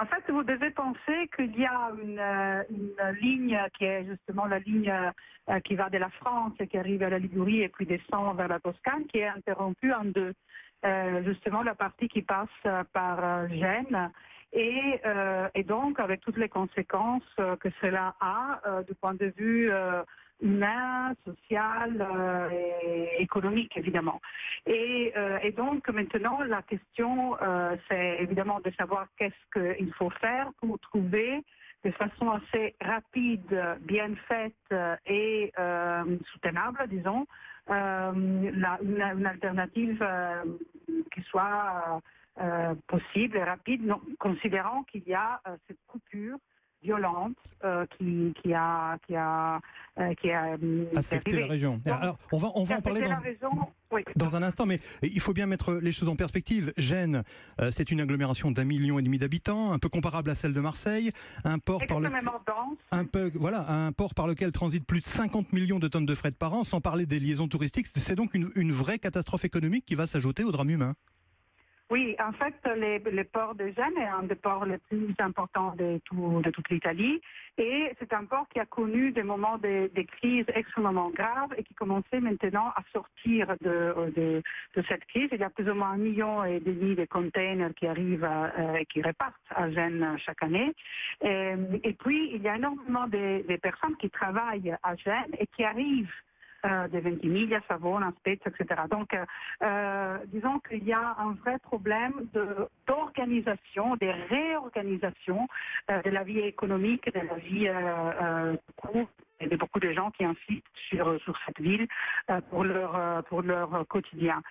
En fait, vous devez penser qu'il y a une ligne qui est justement la ligne qui va de la France et qui arrive à la Ligurie et puis descend vers la Toscane, qui est interrompue en deux. Justement, la partie qui passe par Gênes et donc avec toutes les conséquences que cela a du point de vue humain, social et économique évidemment. Et donc maintenant la question c'est évidemment de savoir qu'est-ce qu'il faut faire pour trouver de façon assez rapide, bien faite et soutenable, disons, une alternative qui soit possible et rapide, non, considérant qu'il y a cette coupure violente qui a affecté la région. Donc, alors, on va en parler dans un instant, mais il faut bien mettre les choses en perspective. Gênes, c'est une agglomération d'1,5 million d'habitants, un peu comparable à celle de Marseille, un port par lequel transitent plus de 50 millions de tonnes de fret par an, sans parler des liaisons touristiques. C'est donc une vraie catastrophe économique qui va s'ajouter au drame humain. Oui, en fait, le port de Gênes est un des ports les plus importants de toute l'Italie. Et c'est un port qui a connu des moments de crises extrêmement graves et qui commençait maintenant à sortir de cette crise. Il y a plus ou moins 1,5 million de containers qui arrivent et qui repartent à Gênes chaque année. Et puis, il y a énormément de personnes qui travaillent à Gênes et qui arrivent de Ventimiglia, Savona, Spezia, etc. Donc, disons qu'il y a un vrai problème d'organisation, de réorganisation de la vie économique, de la vie et de beaucoup de gens qui insistent sur cette ville pour leur quotidien.